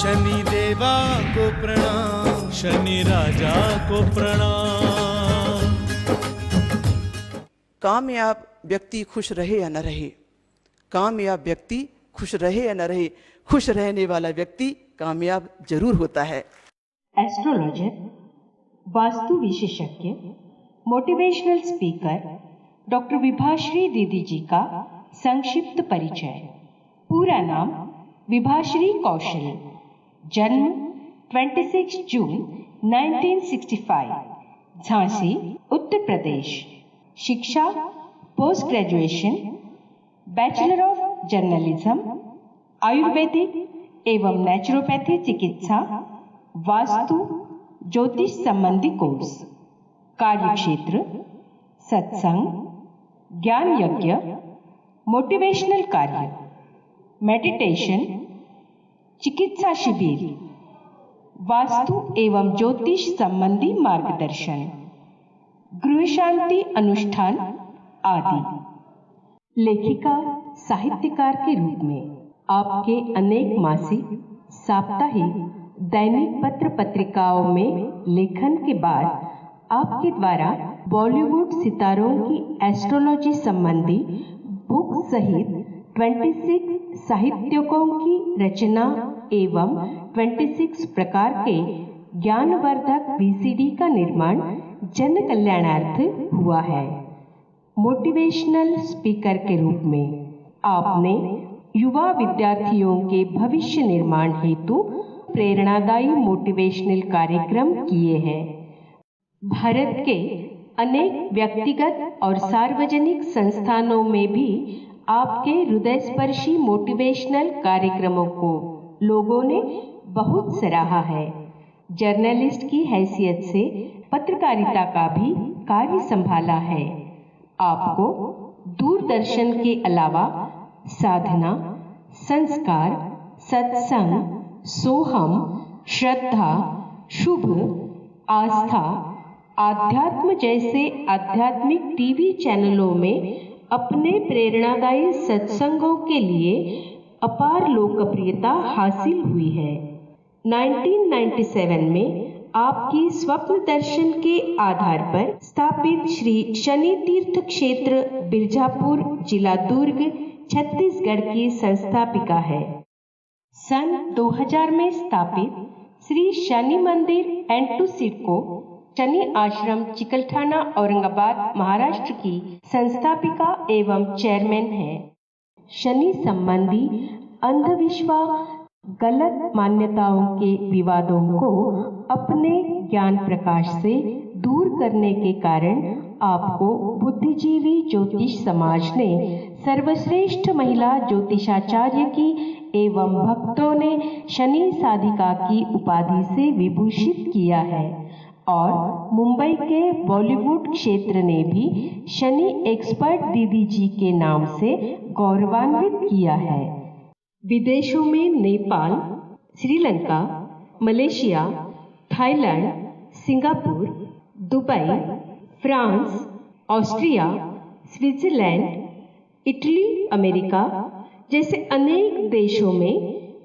शनि देवा को प्रणाम, शनि राजा को प्रणाम। कामयाब व्यक्ति खुश रहे या न रहे, कामयाब व्यक्ति खुश रहे या न रहे, खुश रहने वाला व्यक्ति कामयाब जरूर होता है। एस्ट्रोलॉजर, वास्तु विशेषज्ञ, मोटिवेशनल स्पीकर डॉक्टर विभाश्री दीदी जी का संक्षिप्त परिचय। पूरा नाम विभाश्री कौशल, जन्म 26 जून 1965, झांसी, उत्तर प्रदेश। शिक्षा post graduation, bachelor of journalism, Ayurvedic एवं नेचुरोपैथी चिकित्सा, वास्तु ज्योतिष संबंधी कोर्स। कार्यक्षेत्र सत्संग, ज्ञान यज्ञ, मोटिवेशनल कार्य, मेडिटेशन, चिकित्सा शिविर, वास्तु एवं ज्योतिष संबंधी मार्गदर्शन, गृह शांति अनुष्ठान आदि। लेखिका, साहित्यकार के रूप में आपके अनेक मासिक, साप्ताहिक, दैनिक पत्र पत्रिकाओं में लेखन के बाद आपके द्वारा बॉलीवुड सितारों की एस्ट्रोलॉजी संबंधी बुक सहित 26 साहित्यों की रचना एवं 26 प्रकार के ज्ञानवर्धक VCD का निर्माण जन कल्याणार्थ हुआ है। मोटिवेशनल स्पीकर के रूप में आपने युवा विद्यार्थियों के भविष्य निर्माण हेतु प्रेरणादायी मोटिवेशनल कार्यक्रम किए हैं। भारत के अनेक व्यक्तिगत और सार्वजनिक संस्थानों में भी आपके हृदयस्पर्शी मोटिवेशनल कार्यक्रमों को लोगों ने बहुत सराहा है। जर्नलिस्ट की हैसियत से पत्रकारिता का भी कार्य संभाला है। आपको दूरदर्शन के अलावा साधना, संस्कार, सत्संग, सोहम, श्रद्धा, शुभ, आस्था, आध्यात्म जैसे आध्यात्मिक टीवी चैनलों में अपने प्रेरणादायी सत्संगों के लिए अपार लोकप्रियता हासिल हुई है। 1997 में आपकी स्वप्न दर्शन के आधार पर स्थापित श्री शनि तीर्थ क्षेत्र बिरजापुर, जिला दुर्ग, छत्तीसगढ़ की संस्थापिका है। सन 2000 में स्थापित श्री शनि मंदिर एंटू सिडको, शनि आश्रम, चिकलठाना, औरंगाबाद, महाराष्ट्र की संस्थापिका एवं चेयरमैन है। शनि संबंधी अंधविश्वास, गलत मान्यताओं के विवादों को अपने ज्ञान प्रकाश से दूर करने के कारण आपको बुद्धिजीवी ज्योतिष समाज ने सर्वश्रेष्ठ महिला ज्योतिषाचार्य की एवं भक्तों ने शनि साधिका की उपाधि से विभूषित किया है और मुंबई के बॉलीवुड क्षेत्र ने भी शनि एक्सपर्ट दीदी जी के नाम से गौरवान्वित किया है। विदेशों में Nepal, Sri Lanka, Malaysia, Thailand, Singapore, Dubai, France, Austria, Switzerland, Italy, America जैसे अनेक देशों में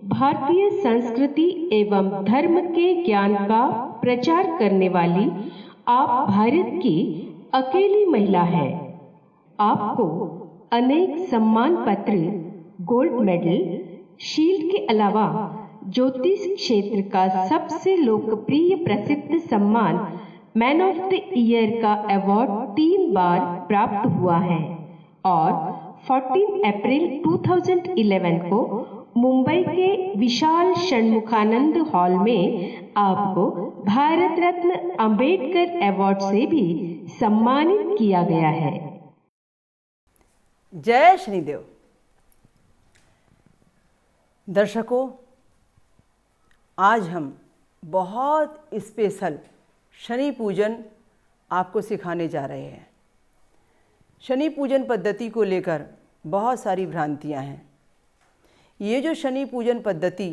भारतीय संस्कृति एवं धर्म के ज्ञान का प्रचार करने वाली आप भारत की अकेली महिला है। आपको अनेक सम्मान पत्र, गोल्ड मेडल, शील्ड के अलावा ज्योतिष क्षेत्र का सबसे लोकप्रिय प्रसिद्ध सम्मान मैन ऑफ द ईयर का अवार्ड 3 बार प्राप्त हुआ है और 14 अप्रैल 2011 को मुंबई के विशाल षणमुखानंद हॉल में आपको भारत रत्न अंबेडकर अवार्ड से भी सम्मानित किया गया है। जय शनिदेव। दर्शकों, आज हम बहुत स्पेशल शनि पूजन आपको सिखाने जा रहे हैं। शनि पूजन पद्धति को लेकर बहुत सारी भ्रांतियां हैं। ये जो शनि पूजन पद्धति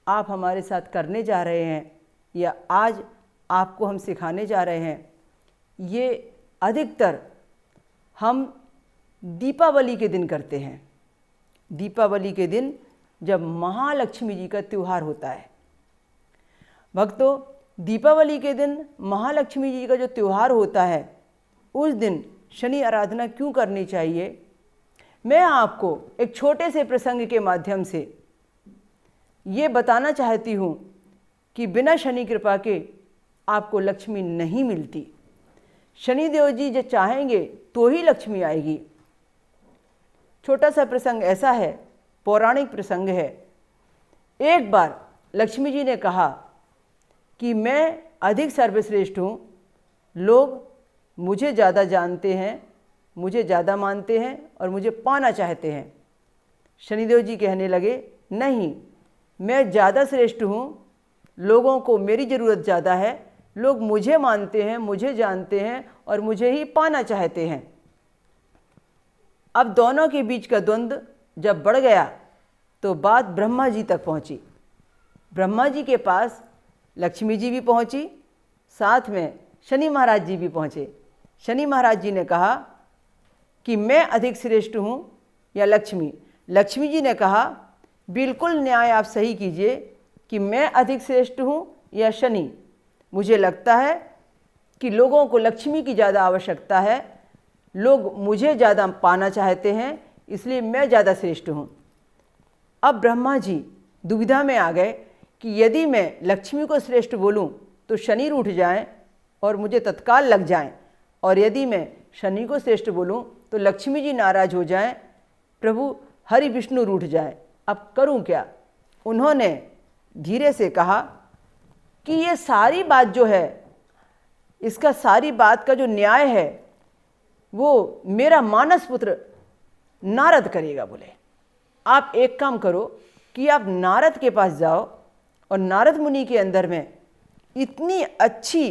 आप हमारे साथ करने जा रहे हैं या आज आपको हम सिखाने जा रहे हैं, ये अधिकतर हम दीपावली के दिन करते हैं। दीपावली के दिन जब महालक्ष्मी जी का त्यौहार होता है, भक्तों, दीपावली के दिन महालक्ष्मी जी का जो त्यौहार होता है, उस दिन शनि आराधना क्यों करनी चाहिए, मैं आपको एक छोटे से प्रसंग के माध्यम से ये बताना चाहती हूँ कि बिना शनि कृपा के आपको लक्ष्मी नहीं मिलती। शनिदेव जी जो चाहेंगे तो ही लक्ष्मी आएगी। छोटा सा प्रसंग ऐसा है, पौराणिक प्रसंग है। एक बार लक्ष्मी जी ने कहा कि मैं अधिक सर्वश्रेष्ठ हूँ, लोग मुझे ज़्यादा जानते हैं, मुझे ज़्यादा मानते हैं और मुझे पाना चाहते हैं। शनिदेव जी कहने लगे, नहीं, मैं ज़्यादा श्रेष्ठ हूँ, लोगों को मेरी ज़रूरत ज़्यादा है, लोग मुझे मानते हैं, मुझे जानते हैं और मुझे ही पाना चाहते हैं। अब दोनों के बीच का द्वंद्व जब बढ़ गया तो बात ब्रह्मा जी तक पहुँची। ब्रह्मा जी के पास लक्ष्मी जी भी पहुँची, साथ में शनि महाराज जी भी पहुँचे। शनि महाराज जी ने कहा कि मैं अधिक श्रेष्ठ हूँ या लक्ष्मी। लक्ष्मी जी ने कहा, बिल्कुल न्याय आप सही कीजिए कि मैं अधिक श्रेष्ठ हूँ या शनि। मुझे लगता है कि लोगों को लक्ष्मी की ज़्यादा आवश्यकता है, लोग मुझे ज़्यादा पाना चाहते हैं, इसलिए मैं ज़्यादा श्रेष्ठ हूँ। अब ब्रह्मा जी दुविधा में आ गए कि यदि मैं लक्ष्मी को श्रेष्ठ बोलूँ तो शनि रूठ जाएं और मुझे तत्काल लग जाएं, और यदि मैं शनि को श्रेष्ठ बोलूँ तो लक्ष्मी जी नाराज हो जाएं, प्रभु हरि विष्णु रूठ जाएं। अब करूँ क्या? उन्होंने धीरे से कहा कि ये सारी बात जो है, इसका सारी बात का जो न्याय है वो मेरा मानस पुत्र नारद करेगा। बोले, आप एक काम करो कि आप नारद के पास जाओ, और नारद मुनि के अंदर में इतनी अच्छी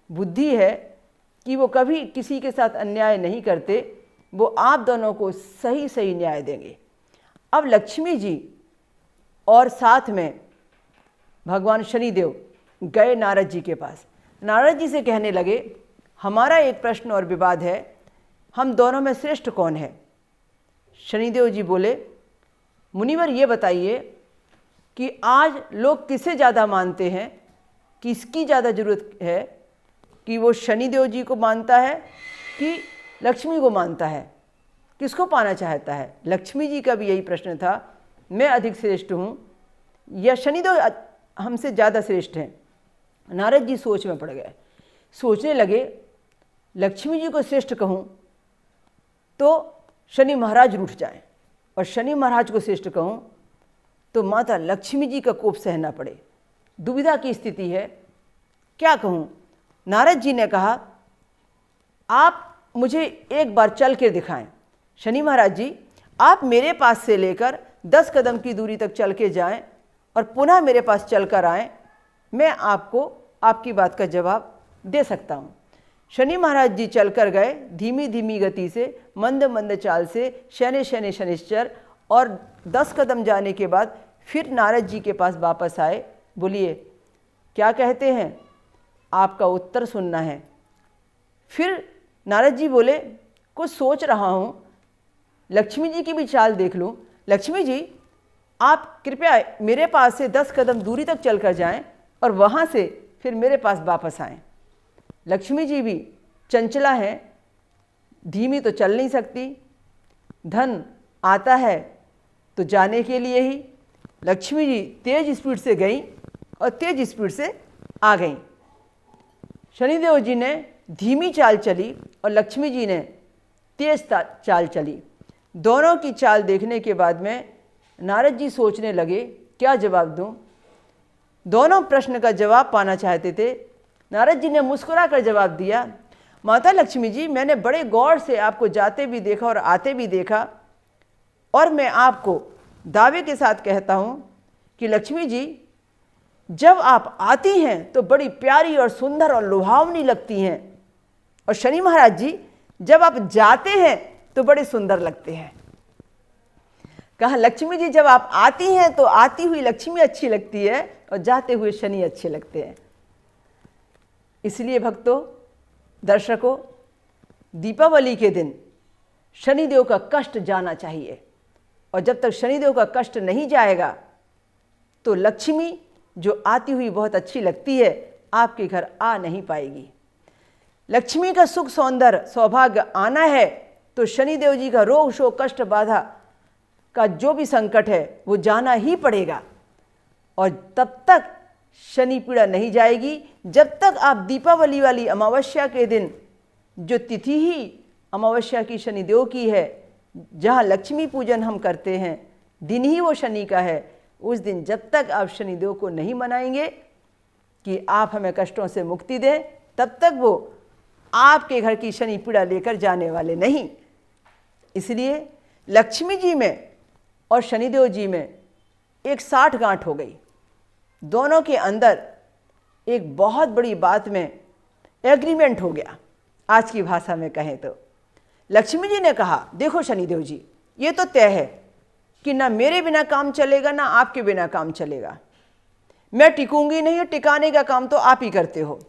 बुद्धि है कि वो कभी किसी के साथ अन्याय नहीं करते, वो आप दोनों को सही सही न्याय देंगे। अब लक्ष्मी जी और साथ में भगवान शनिदेव गए नारद जी के पास। नारद जी से कहने लगे, हमारा एक प्रश्न और विवाद है, हम दोनों में श्रेष्ठ कौन है? शनिदेव जी बोले, मुनिवर ये बताइए कि आज लोग किसे ज़्यादा मानते हैं, किसकी ज़्यादा ज़रूरत है, कि वो शनिदेव जी को मानता है कि लक्ष्मी को मानता है, किसको पाना चाहता है? लक्ष्मी जी का भी यही प्रश्न था, मैं अधिक श्रेष्ठ हूँ या शनिदेव हमसे ज़्यादा श्रेष्ठ हैं? नारद जी सोच में पड़ गए, सोचने लगे, लक्ष्मी जी को श्रेष्ठ कहूँ तो शनि महाराज रूठ जाएं, और शनि महाराज को श्रेष्ठ कहूँ तो माता लक्ष्मी जी का कोप सहना पड़े। दुविधा की स्थिति है, क्या कहूँ? नारद जी ने कहा, आप मुझे एक बार चल के दिखाएं। शनि महाराज जी, आप मेरे पास से लेकर 10 कदम की दूरी तक चल के जाएं और पुनः मेरे पास चल कर आएँ, मैं आपको आपकी बात का जवाब दे सकता हूँ। शनि महाराज जी चल कर गए, धीमी धीमी गति से, मंद मंद चाल से, शनि शनि शनिश्चर, और 10 कदम जाने के बाद फिर नारद जी के पास वापस आए। बोलिए, क्या कहते हैं? आपका उत्तर सुनना है। फिर नारद जी बोले, कुछ सोच रहा हूँ, लक्ष्मी जी की भी चाल देख लूँ। लक्ष्मी जी, आप कृपया मेरे पास से 10 कदम दूरी तक चल कर जाएँ और वहाँ से फिर मेरे पास वापस आएँ। लक्ष्मी जी भी चंचला हैं, धीमी तो चल नहीं सकती, धन आता है तो जाने के लिए ही। लक्ष्मी जी तेज स्पीड से गई और तेज स्पीड से आ गई। शनिदेव जी ने धीमी चाल चली और लक्ष्मी जी ने तेज चाल चली। दोनों की चाल देखने के बाद में नारद जी सोचने लगे, क्या जवाब दूं? दोनों प्रश्न का जवाब पाना चाहते थे। नारद जी ने मुस्कुरा कर जवाब दिया, माता लक्ष्मी जी, मैंने बड़े गौर से आपको जाते भी देखा और आते भी देखा, और मैं आपको दावे के साथ कहता हूँ कि लक्ष्मी जी, जब आप आती हैं तो बड़ी प्यारी और सुंदर और लुभावनी लगती हैं, और शनि महाराज जी, जब आप जाते हैं तो बड़े सुंदर लगते हैं। कहा, लक्ष्मी जी, जब आप आती हैं तो आती हुई लक्ष्मी अच्छी लगती है और जाते हुए शनि अच्छे लगते हैं। इसलिए भक्तों, दर्शकों, दीपावली के दिन शनिदेव का कष्ट जाना चाहिए, और जब तक शनिदेव का कष्ट नहीं जाएगा तो लक्ष्मी जो आती हुई बहुत अच्छी लगती है आपके घर आ नहीं पाएगी। लक्ष्मी का सुख सौंदर्य सौभाग्य आना है तो शनिदेव जी का रोग शोक कष्ट बाधा का जो भी संकट है वो जाना ही पड़ेगा। और तब तक शनि पीड़ा नहीं जाएगी जब तक आप दीपावली वाली अमावस्या के दिन, जो तिथि ही अमावस्या की शनिदेव की है, जहाँ लक्ष्मी पूजन हम करते हैं, दिन ही वो शनि का है, उस दिन जब तक आप शनिदेव को नहीं मनाएंगे कि आप हमें कष्टों से मुक्ति दें, तब तक वो आपके घर की शनि पीड़ा लेकर जाने वाले नहीं। इसलिए लक्ष्मी जी में और शनिदेव जी में एक साठगांठ हो गई। दोनों के अंदर एक बहुत बड़ी बात में एग्रीमेंट हो गया। आज की भाषा में कहें तो लक्ष्मी जी ने कहा, देखो शनिदेव जी, ये तो तय है कि ना मेरे बिना काम चलेगा ना आपके बिना काम चलेगा। मैं टिकूंगी नहीं, टिकाने का काम तो आप ही करते हो।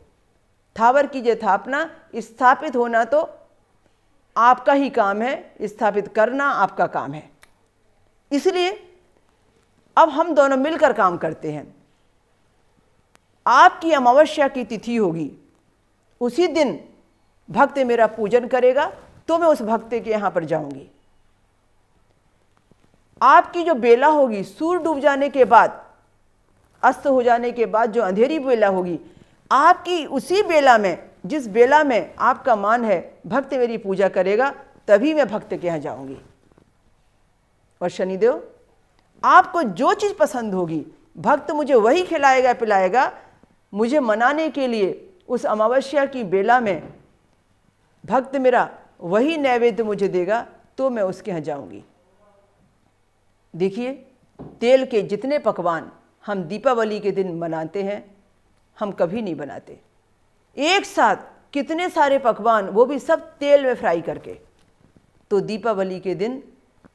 थावर कीजिए स्थापना, स्थापित होना तो आपका ही काम है, स्थापित करना आपका काम है। इसलिए अब हम दोनों मिलकर काम करते हैं। आपकी अमावस्या की तिथि होगी, उसी दिन भक्त मेरा पूजन करेगा तो मैं उस भक्त के यहाँ पर जाऊंगी। आपकी जो बेला होगी, सूर्य डूब जाने के बाद, अस्त हो जाने के बाद जो अंधेरी बेला होगी, आपकी उसी बेला में, जिस बेला में आपका मान है भक्त मेरी पूजा करेगा, तभी मैं भक्त के यहाँ जाऊंगी। और शनिदेव, आपको जो चीज़ पसंद होगी भक्त मुझे वही खिलाएगा पिलाएगा। मुझे मनाने के लिए उस अमावस्या की बेला में भक्त मेरा वही नैवेद्य मुझे देगा तो मैं उसके यहाँ जाऊंगी। देखिए, तेल के जितने पकवान हम दीपावली के दिन बनाते हैं, हम कभी नहीं बनाते एक साथ कितने सारे पकवान, वो भी सब तेल में फ्राई करके। तो दीपावली के दिन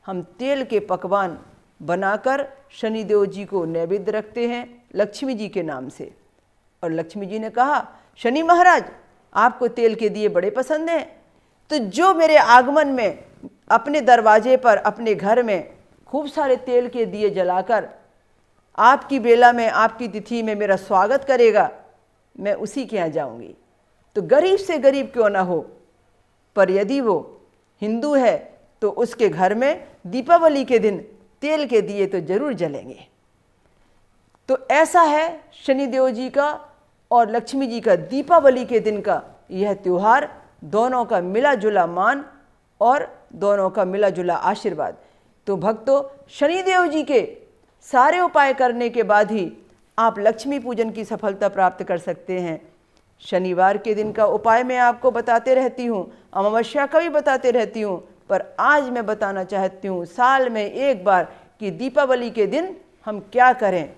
हम तेल के पकवान बनाकर शनिदेव जी को नैवेद्य रखते हैं लक्ष्मी जी के नाम से। और लक्ष्मी जी ने कहा, शनि महाराज आपको तेल के दिए बड़े पसंद हैं, तो जो मेरे आगमन में अपने दरवाजे पर, अपने घर में खूब सारे तेल के दिए जलाकर आपकी बेला में, आपकी तिथि में मेरा स्वागत करेगा, मैं उसी के यहाँ जाऊंगी। तो गरीब से गरीब क्यों ना हो, पर यदि वो हिंदू है तो उसके घर में दीपावली के दिन तेल के दिए तो जरूर जलेंगे। तो ऐसा है शनिदेव जी का और लक्ष्मी जी का दीपावली के दिन का यह त्यौहार, दोनों का मिला जुला मान और दोनों का मिला जुला आशीर्वाद। तो भक्तों, शनिदेव जी के सारे उपाय करने के बाद ही आप लक्ष्मी पूजन की सफलता प्राप्त कर सकते हैं। शनिवार के दिन का उपाय मैं आपको बताते रहती हूँ, अमावस्या का भी बताते रहती हूँ, पर आज मैं बताना चाहती हूँ साल में एक बार कि दीपावली के दिन हम क्या करें,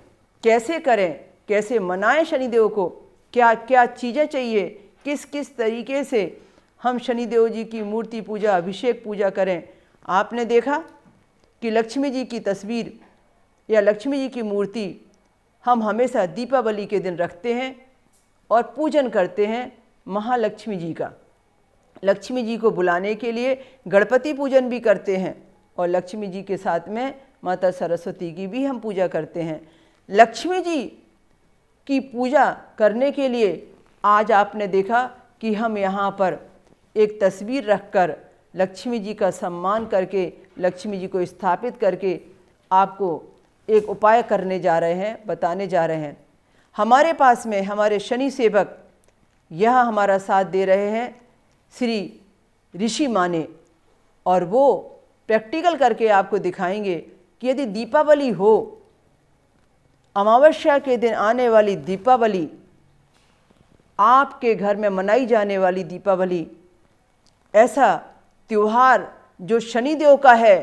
कैसे मनाएं शनिदेव को, क्या क्या चीज़ें चाहिए, किस किस तरीके से हम शनिदेव जी की मूर्ति पूजा, अभिषेक पूजा करें। आपने देखा कि लक्ष्मी जी की तस्वीर या लक्ष्मी जी की मूर्ति हम हमेशा दीपावली के दिन रखते हैं और पूजन करते हैं महालक्ष्मी जी का। लक्ष्मी जी को बुलाने के लिए गणपति पूजन भी करते हैं और लक्ष्मी जी के साथ में माता सरस्वती की भी हम पूजा करते हैं। लक्ष्मी जी की पूजा करने के लिए आज आपने देखा कि हम यहाँ पर एक तस्वीर रखकर लक्ष्मी जी का सम्मान करके, लक्ष्मी जी को स्थापित करके आपको एक उपाय करने जा रहे हैं, बताने जा रहे हैं। हमारे पास में हमारे शनि सेवक यहाँ हमारा साथ दे रहे हैं श्री ऋषि माने, और वो प्रैक्टिकल करके आपको दिखाएंगे कि यदि दीपावली हो, अमावस्या के दिन आने वाली दीपावली, आपके घर में मनाई जाने वाली दीपावली, ऐसा त्यौहार जो शनिदेव का है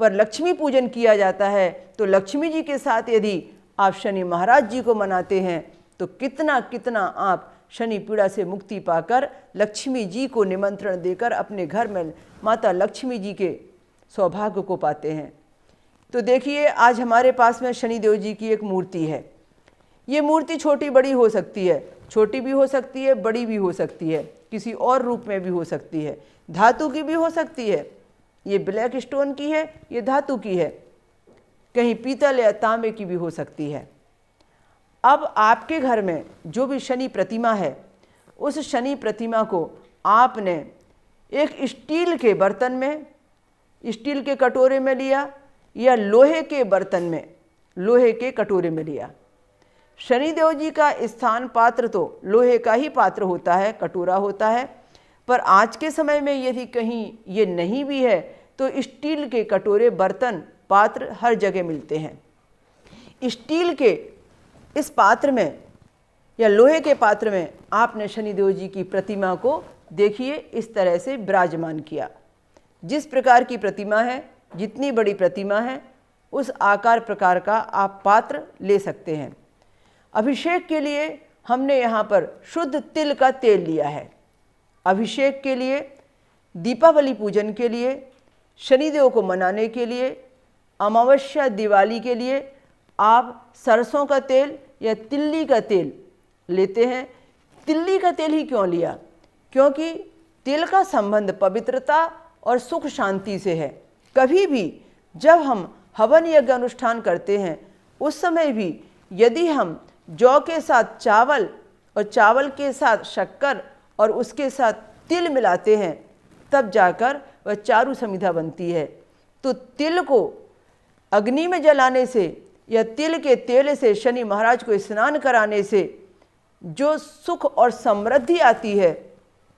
पर लक्ष्मी पूजन किया जाता है, तो लक्ष्मी जी के साथ यदि आप शनि महाराज जी को मनाते हैं तो कितना कितना आप शनि पीड़ा से मुक्ति पाकर लक्ष्मी जी को निमंत्रण देकर अपने घर में माता लक्ष्मी जी के सौभाग्य को पाते हैं। तो देखिए, आज हमारे पास में शनिदेव जी की एक मूर्ति है। ये मूर्ति छोटी बड़ी हो सकती है, छोटी भी हो सकती है, बड़ी भी हो सकती है, किसी और रूप में भी हो सकती है, धातु की भी हो सकती है, ये ब्लैक स्टोन की है, ये धातु की है, कहीं पीतल या तांबे की भी हो सकती है। अब आपके घर में जो भी शनि प्रतिमा है, उस शनि प्रतिमा को आपने एक स्टील के बर्तन में, स्टील के कटोरे में लिया या लोहे के बर्तन में, लोहे के कटोरे में लिया। शनिदेव जी का स्थान पात्र तो लोहे का ही पात्र होता है, कटोरा होता है, पर आज के समय में यदि कहीं ये नहीं भी है तो स्टील के कटोरे, बर्तन, पात्र हर जगह मिलते हैं। स्टील के इस पात्र में या लोहे के पात्र में आपने शनिदेव जी की प्रतिमा को देखिए इस तरह से विराजमान किया। जिस प्रकार की प्रतिमा है, जितनी बड़ी प्रतिमा है, उस आकार प्रकार का आप पात्र ले सकते हैं। अभिषेक के लिए हमने यहाँ पर शुद्ध तिल का तेल लिया है। अभिषेक के लिए, दीपावली पूजन के लिए, शनिदेव को मनाने के लिए, अमावस्या दिवाली के लिए आप सरसों का तेल या तिल्ली का तेल लेते हैं। तिल्ली का तेल ही क्यों लिया? क्योंकि तिल का संबंध पवित्रता और सुख शांति से है। कभी भी जब हम हवन यज्ञ अनुष्ठान करते हैं उस समय भी यदि हम जौ के साथ चावल और चावल के साथ शक्कर और उसके साथ तिल मिलाते हैं तब जाकर वह चारु समिधा बनती है। तो तिल को अग्नि में जलाने से या तिल के तेल से शनि महाराज को स्नान कराने से जो सुख और समृद्धि आती है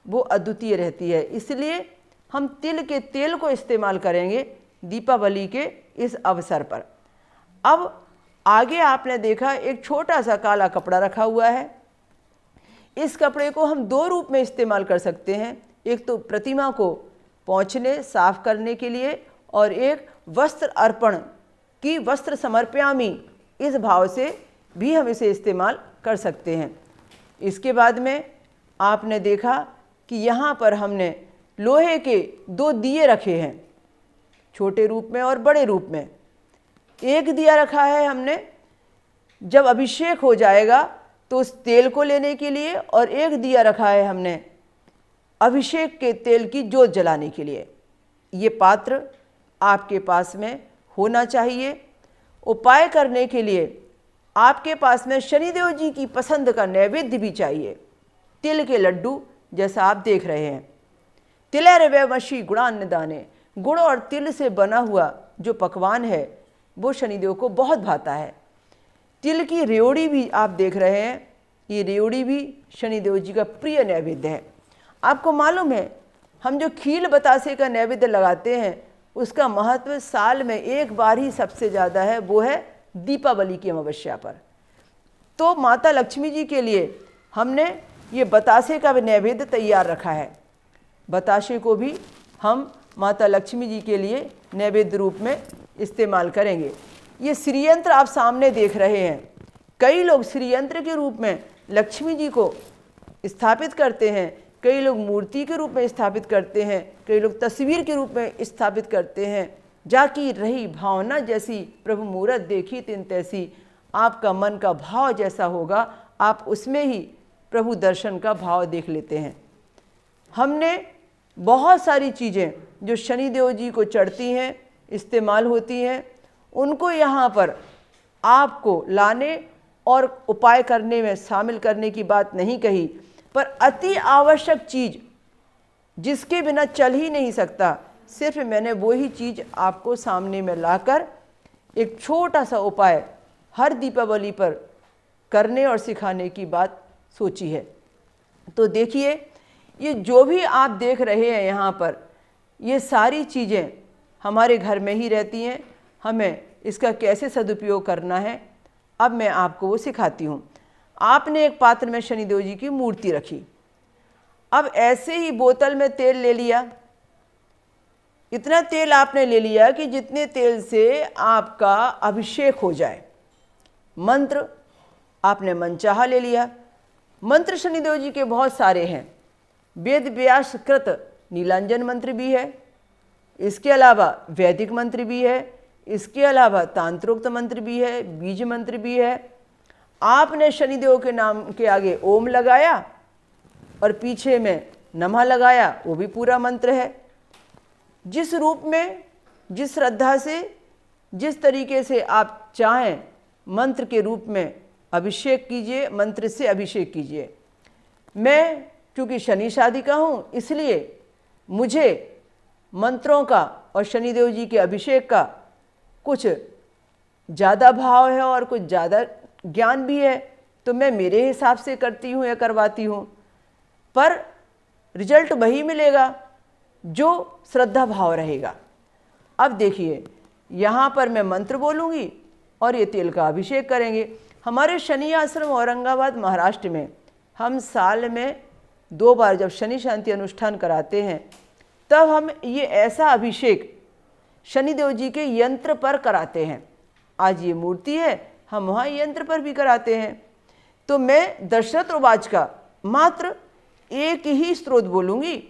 वो अद्वितीय रहती है। इसलिए हम तिल के तेल को इस्तेमाल करेंगे दीपावली के इस अवसर पर। अब आगे आपने देखा एक छोटा सा काला कपड़ा रखा हुआ है। इस कपड़े को हम दो रूप में इस्तेमाल कर सकते हैं। एक तो प्रतिमा को पोंछने, साफ करने के लिए, और एक वस्त्र अर्पण की वस्त्र समर्पयामि, इस भाव से भी हम इसे इस्तेमाल कर सकते हैं। इसके बाद में आपने देखा कि यहाँ पर हमने लोहे के दो दिए रखे हैं, छोटे रूप में और बड़े रूप में। एक दिया रखा है हमने जब अभिषेक हो जाएगा तो उस तेल को लेने के लिए, और एक दिया रखा है हमने अभिषेक के तेल की जोत जलाने के लिए। ये पात्र आपके पास में होना चाहिए। उपाय करने के लिए आपके पास में शनिदेव जी की पसंद का नैवेद्य भी चाहिए। तिल के लड्डू जैसा आप देख रहे हैं। तिलैर्वैवशी गुणान्न दाने, गुड़ और तिल से बना हुआ जो पकवान है वो शनिदेव को बहुत भाता है। तिल की रेवड़ी भी आप देख रहे हैं, ये रेवड़ी भी शनिदेव जी का प्रिय नैवेद्य है। आपको मालूम है हम जो खील बतासे का नैवेद्य लगाते हैं उसका महत्व साल में एक बार ही सबसे ज़्यादा है, वो है दीपावली की अमावस्या पर। तो माता लक्ष्मी जी के लिए हमने ये बतासे का नैवेद्य तैयार रखा है। बतासे को भी हम माता लक्ष्मी जी के लिए नैवेद्य रूप में इस्तेमाल करेंगे। ये श्रीयंत्र आप सामने देख रहे हैं। कई लोग श्रीयंत्र के रूप में लक्ष्मी जी को स्थापित करते हैं, कई लोग मूर्ति के रूप में स्थापित करते हैं, कई लोग तस्वीर के रूप में स्थापित करते हैं। जाकी रही भावना जैसी प्रभु मूरत देखी तिन तैसी, आपका मन का भाव जैसा होगा आप उसमें ही प्रभु दर्शन का भाव देख लेते हैं। हमने बहुत सारी चीज़ें जो शनिदेव जी को चढ़ती हैं, इस्तेमाल होती हैं, उनको यहाँ पर आपको लाने और उपाय करने में शामिल करने की बात नहीं कही, पर अति आवश्यक चीज़ जिसके बिना चल ही नहीं सकता, सिर्फ मैंने वही चीज़ आपको सामने में लाकर एक छोटा सा उपाय हर दीपावली पर करने और सिखाने की बात सोची है। तो देखिए ये जो भी आप देख रहे हैं यहाँ पर, ये सारी चीज़ें हमारे घर में ही रहती हैं। हमें इसका कैसे सदुपयोग करना है अब मैं आपको वो सिखाती हूँ। आपने एक पात्र में शनिदेव जी की मूर्ति रखी। अब ऐसे ही बोतल में तेल ले लिया। इतना तेल आपने ले लिया कि जितने तेल से आपका अभिषेक हो जाए। मंत्र आपने मनचाहा ले लिया। मंत्र शनिदेव जी के बहुत सारे हैं। वेद व्यास कृत नीलांजन मंत्र भी है, इसके अलावा वैदिक मंत्र भी है, इसके अलावा तांत्रोक्त मंत्र भी है, बीज मंत्र भी है। आपने शनिदेव के नाम के आगे ओम लगाया और पीछे में नमः लगाया, वो भी पूरा मंत्र है। जिस रूप में, जिस श्रद्धा से, जिस तरीके से आप चाहें मंत्र के रूप में अभिषेक कीजिए, मंत्र से अभिषेक कीजिए। मैं क्योंकि शनि शादिका हूँ, इसलिए मुझे मंत्रों का और शनिदेव जी के अभिषेक का कुछ ज़्यादा भाव है और कुछ ज़्यादा ज्ञान भी है, तो मैं मेरे हिसाब से करती हूँ या करवाती हूँ, पर रिजल्ट वही मिलेगा जो श्रद्धा भाव रहेगा। अब देखिए, यहाँ पर मैं मंत्र बोलूँगी और ये तेल का अभिषेक करेंगे। हमारे शनि आश्रम औरंगाबाद महाराष्ट्र में हम साल में 2 बार जब शनि शांति अनुष्ठान कराते हैं, तब हम ये ऐसा अभिषेक शनिदेव जी के यंत्र पर कराते हैं। आज ये मूर्ति है, हम वहाँ यंत्र पर भी कराते हैं। तो मैं दशरथ उवाच का मात्र एक ही स्त्रोत बोलूँगी,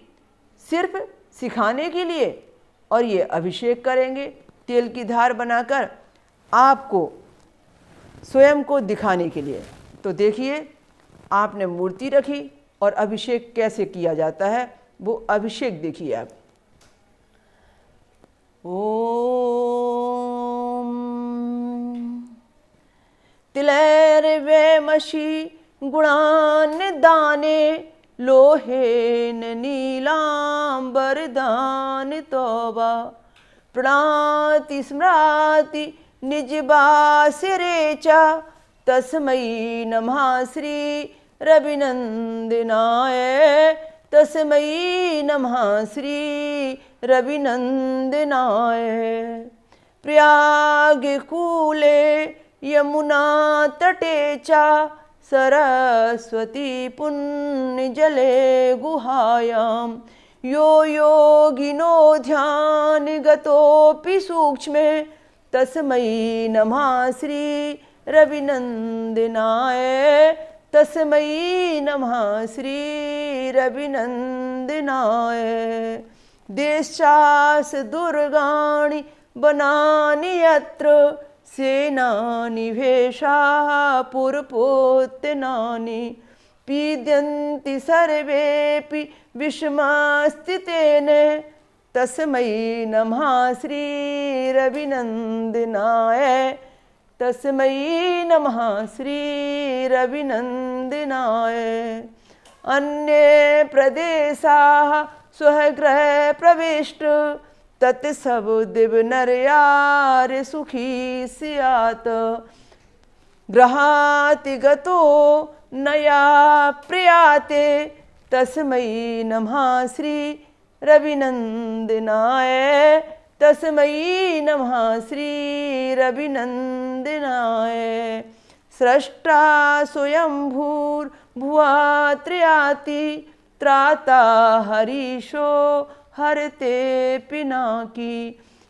सिर्फ सिखाने के लिए, और ये अभिषेक करेंगे तेल की धार बनाकर आपको स्वयं को दिखाने के लिए। तो देखिए, आपने मूर्ति रखी और अभिषेक कैसे किया जाता है वो अभिषेक देखिए आप। ओम तिलैर्वेमषि गुणान दाने लोहेन नीलांबरदान तोबा प्रणाति स्मृति निजबासिरे च तस्मै नमः श्री रविनंदनाय, तस्मै नमः श्री रविनंदनाय। प्रयाग कूले यमुना तटे च सरस्वती पुण्य जले गुहायां यो योगिनो ध्यान गतोपि सूक्ष्मे तस्मै नमः श्री रविनंदनाय, तस्मै नमः श्री रविनंदनाय। देशास दुर्गाणि वनानि यत्र सेनानिवेशाः पुरपोत्तनानि पीड्यन्ति सर्वेऽपि विषमस्थितेन तस्मै नमः श्री रविनंदनाय, तस्मै नमः श्री रविनंदनाय। अन्ये प्रदेशाः स्वगृह प्रविष्ट तत्सव दिव नरयार सुखी स्यात् गृहाति गतो नया प्रयाते तस्मै नमः श्री रविनंदनाय, तस्मै नमः श्री रविनंदनाय। स्रष्टा स्वयंभूर्भुवा त्रयाति त्राता हरीशो हरते पिनाकी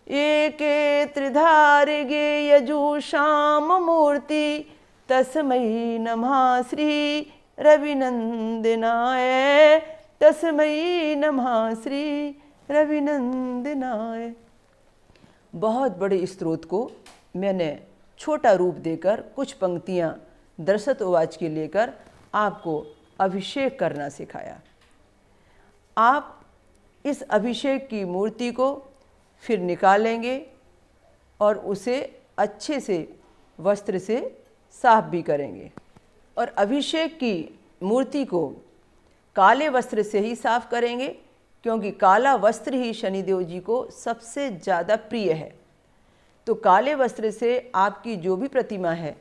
एके त्रिधारिगे यजुषाम मूर्ति तस्मै नमः श्री रविनंदनाय, तस्मै नमः श्री रविनंदनाय। बहुत बड़े स्त्रोत को मैंने छोटा रूप देकर कुछ पंक्तियाँ दशरथ उवाच के लेकर आपको अभिषेक करना सिखाया। आप इस अभिषेक की मूर्ति को फिर निकालेंगे और उसे अच्छे से वस्त्र से साफ भी करेंगे, और अभिषेक की मूर्ति को काले वस्त्र से ही साफ करेंगे, क्योंकि काला वस्त्र ही शनिदेव जी को सबसे ज़्यादा प्रिय है। तो काले वस्त्र से आपकी जो भी प्रतिमा है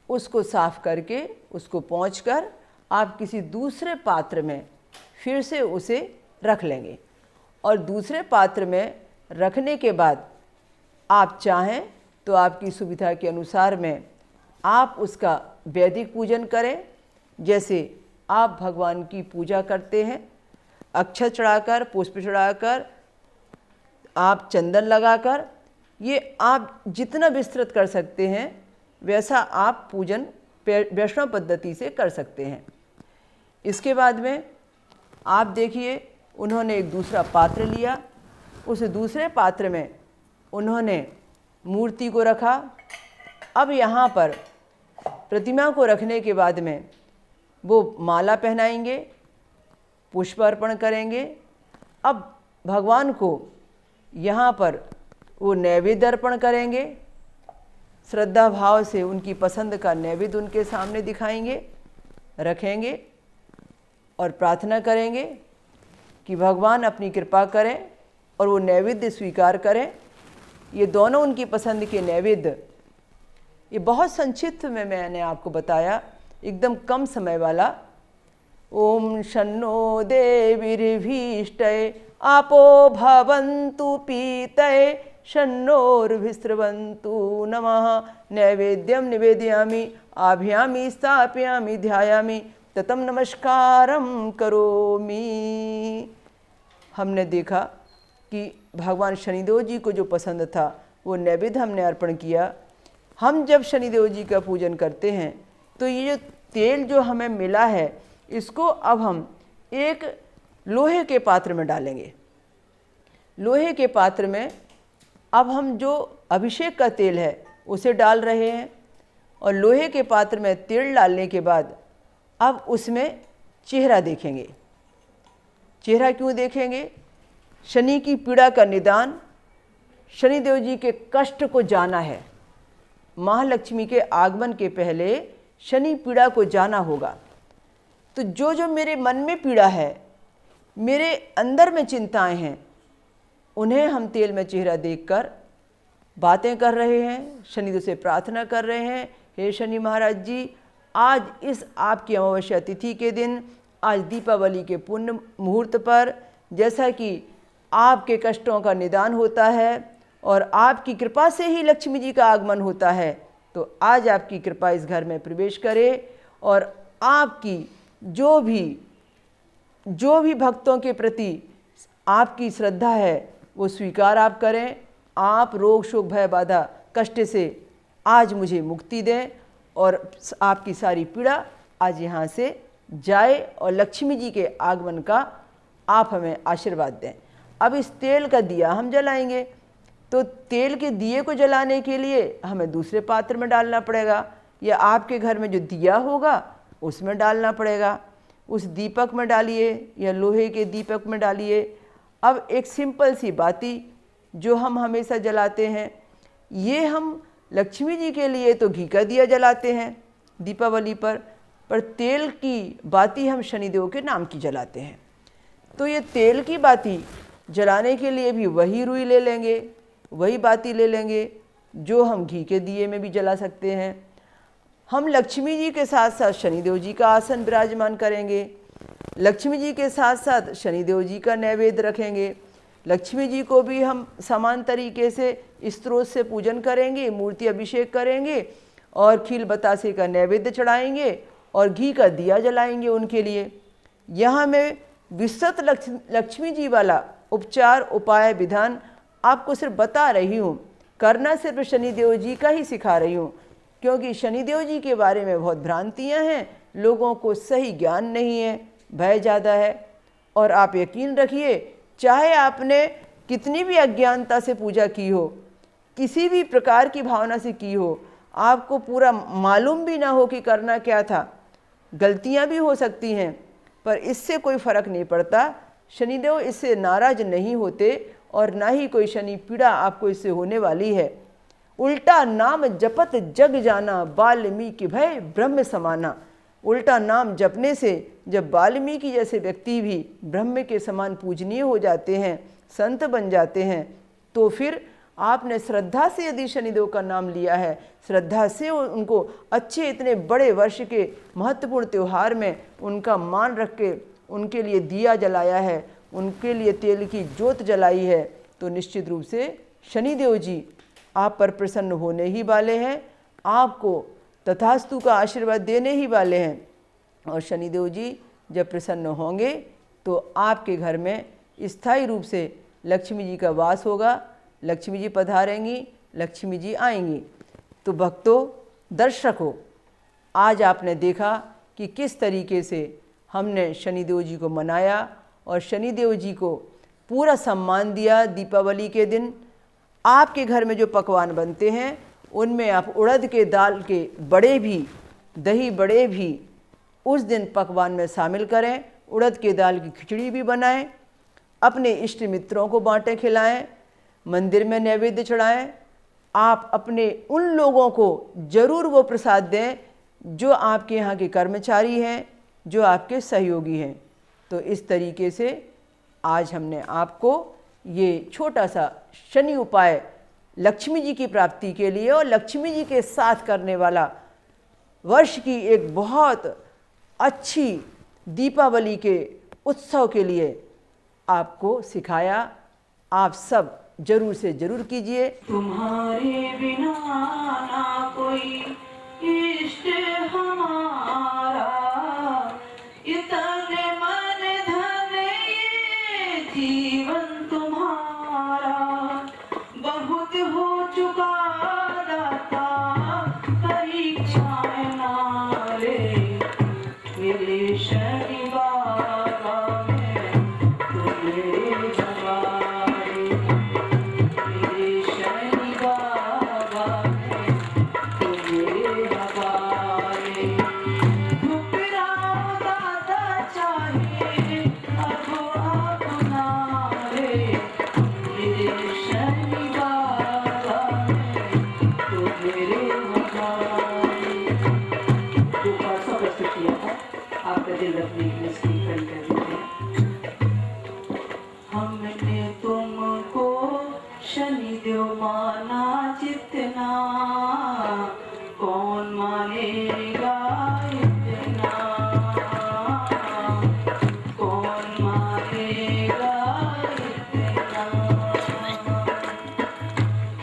उसको साफ करके उसको पोंछकर आप किसी दूसरे पात्र में फिर से उसे रख लेंगे, और दूसरे पात्र में रखने के बाद आप चाहें तो आपकी सुविधा के अनुसार में आप उसका वैदिक पूजन करें। जैसे आप भगवान की पूजा करते हैं, अक्षत चढ़ाकर, पुष्प चढ़ाकर, आप चंदन लगाकर, ये आप जितना विस्तृत कर सकते हैं वैसा आप पूजन वैष्णव पद्धति से कर सकते हैं। इसके बाद में आप देखिए, उन्होंने एक दूसरा पात्र लिया, उस दूसरे पात्र में उन्होंने मूर्ति को रखा। अब यहाँ पर प्रतिमा को रखने के बाद में वो माला पहनाएंगे, पुष्प अर्पण करेंगे। अब भगवान को यहाँ पर वो नैवेद्य अर्पण करेंगे। श्रद्धा भाव से उनकी पसंद का नैवेद्य उनके सामने दिखाएंगे, रखेंगे और प्रार्थना करेंगे कि भगवान अपनी कृपा करें और वो नैवेद्य स्वीकार करें। ये दोनों उनकी पसंद के नैवेद्य, ये बहुत संक्षिप्त में मैंने आपको बताया, एकदम कम समय वाला। ओम शन्नो देवीर्भीष्टये आपो भवन्तु पीतये शन्नोर्भिस्रवन्तु नमः। नैवेद्यं निवेदयामि आभ्यामि स्थापयामि ध्यायामि ततं नमस्कारं करोमि। हमने देखा कि भगवान शनिदेव जी को जो पसंद था वो नैवेद्य हमने अर्पण किया। हम जब शनिदेव जी का पूजन करते हैं तो ये जो तेल जो हमें मिला है इसको अब हम एक लोहे के पात्र में डालेंगे। लोहे के पात्र में अब हम जो अभिषेक का तेल है उसे डाल रहे हैं और लोहे के पात्र में तेल डालने के बाद अब उसमें चेहरा देखेंगे। चेहरा क्यों देखेंगे? शनि की पीड़ा का निदान, शनिदेव जी के कष्ट को जाना है। महालक्ष्मी के आगमन के पहले शनि पीड़ा को जाना होगा। तो जो जो मेरे मन में पीड़ा है, मेरे अंदर में चिंताएं हैं, उन्हें हम तेल में चेहरा देखकर बातें कर रहे हैं, शनिदेव से प्रार्थना कर रहे हैं। हे शनि महाराज जी, आज इस आपकी अमावस्या तिथि के दिन, आज दीपावली के पुण्य मुहूर्त पर, जैसा कि आपके कष्टों का निदान होता है और आपकी कृपा से ही लक्ष्मी जी का आगमन होता है, तो आज आपकी कृपा इस घर में प्रवेश करे और आपकी जो भी भक्तों के प्रति आपकी श्रद्धा है वो स्वीकार आप करें। आप रोग शोक भय बाधा कष्ट से आज मुझे मुक्ति दें और आपकी सारी पीड़ा आज यहाँ से जाए और लक्ष्मी जी के आगमन का आप हमें आशीर्वाद दें। अब इस तेल का दिया हम जलाएंगे, तो तेल के दिए को जलाने के लिए हमें दूसरे पात्र में डालना पड़ेगा या आपके घर में जो दिया होगा उसमें डालना पड़ेगा। उस दीपक में डालिए या लोहे के दीपक में डालिए। अब एक सिंपल सी बाती जो हम हमेशा जलाते हैं, ये हम लक्ष्मी जी के लिए तो घी का दिया जलाते हैं दीपावली पर तेल की बाती हम शनिदेव के नाम की जलाते हैं। तो ये तेल की बाती जलाने के लिए भी वही रुई ले लेंगे, वही बाती ले लेंगे जो हम घी के दिए में भी जला सकते हैं। हम लक्ष्मी जी के साथ साथ शनिदेव जी का आसन विराजमान करेंगे, लक्ष्मी जी के साथ साथ शनिदेव जी का नैवेद्य रखेंगे। लक्ष्मी जी को भी हम समान तरीके से स्त्रोत से पूजन करेंगे, मूर्ति अभिषेक करेंगे और खील बतासे का नैवेद्य चढ़ाएंगे और घी का दिया जलाएंगे उनके लिए। यहाँ मैं विस्तृत लक्ष्मी जी वाला उपचार उपाय विधान आपको सिर्फ बता रही हूँ, करना सिर्फ शनिदेव जी का ही सिखा रही हूँ, क्योंकि शनिदेव जी के बारे में बहुत भ्रांतियाँ हैं, लोगों को सही ज्ञान नहीं है, भय ज़्यादा है। और आप यकीन रखिए, चाहे आपने कितनी भी अज्ञानता से पूजा की हो, किसी भी प्रकार की भावना से की हो, आपको पूरा मालूम भी ना हो कि करना क्या था, गलतियां भी हो सकती हैं, पर इससे कोई फर्क नहीं पड़ता। शनिदेव इससे नाराज नहीं होते और ना ही कोई शनि पीड़ा आपको इससे होने वाली है। उल्टा नाम जपत जग जाना, वाल्मीकि भय ब्रह्म समाना। उल्टा नाम जपने से जब वाल्मीकि जैसे व्यक्ति भी ब्रह्म के समान पूजनीय हो जाते हैं, संत बन जाते हैं, तो फिर आपने श्रद्धा से यदि शनिदेव का नाम लिया है, श्रद्धा से उनको अच्छे इतने बड़े वर्ष के महत्वपूर्ण त्यौहार में उनका मान रख के उनके लिए दिया जलाया है, उनके लिए तेल की ज्योत जलाई है, तो निश्चित रूप से शनिदेव जी आप पर प्रसन्न होने ही वाले हैं, आपको तथास्तु का आशीर्वाद देने ही वाले हैं। और शनिदेव जी जब प्रसन्न होंगे तो आपके घर में स्थायी रूप से लक्ष्मी जी का वास होगा, लक्ष्मी जी पधारेंगी, लक्ष्मी जी आएंगी। तो भक्तों, दर्शकों, आज आपने देखा कि किस तरीके से हमने शनिदेव जी को मनाया और शनिदेव जी को पूरा सम्मान दिया। दीपावली के दिन आपके घर में जो पकवान बनते हैं उनमें आप उड़द के दाल के बड़े भी, दही बड़े भी उस दिन पकवान में शामिल करें। उड़द के दाल की खिचड़ी भी बनाएं, अपने इष्ट मित्रों को बांटें, खिलाएं, मंदिर में नैवेद्य चढ़ाएं। आप अपने उन लोगों को ज़रूर वो प्रसाद दें जो आपके यहाँ के कर्मचारी हैं, जो आपके सहयोगी हैं। तो इस तरीके से आज हमने आपको ये छोटा सा शनि उपाय लक्ष्मी जी की प्राप्ति के लिए और लक्ष्मी जी के साथ करने वाला वर्ष की एक बहुत अच्छी दीपावली के उत्सव के लिए आपको सिखाया। आप सब जरूर से जरूर कीजिए। तुम्हारे बिना ना कोई इष्ट हमारा, इतने मन धन ये जीवन तुम्हारा, बहुत हो चुका दाता परीक्षाएं नारे, मेरे शनि बाबा में तुम्हें हवाले, मेरे शनि बाबा में तुम्हें हवाले। रुपया दादा चाहे अब अपना रे, मेरे शनि बाबा में तुम्हें हवाले। जो परसों प्रस्तुत किया था, आपका दिल रखने के लिए स्पीकर कर दीजिए। हमने तुमको शनिदेव माना जितना, कौन मानेगा इतना, कौन मानेगा इतना।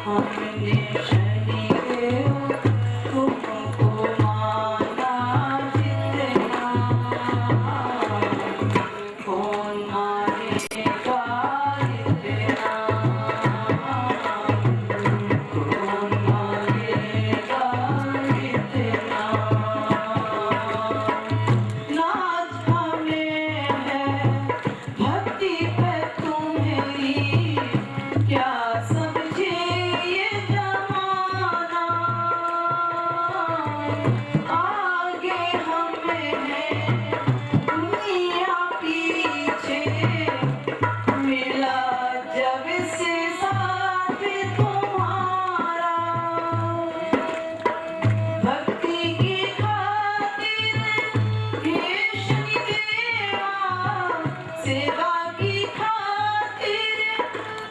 हमने शनिदेव तुमको माना जितना, कौन मानेगा इतना, कौन मानेगा इतना। नाज हमें है भक्ति पे तुम्हारी, क्या समझे ये जमाना, आगे हमें है दुनिया पीछे, मिला जब से साथ तुम्हारा। भक्ति की खातिर हे शनिदेवा, सेवा की खातिर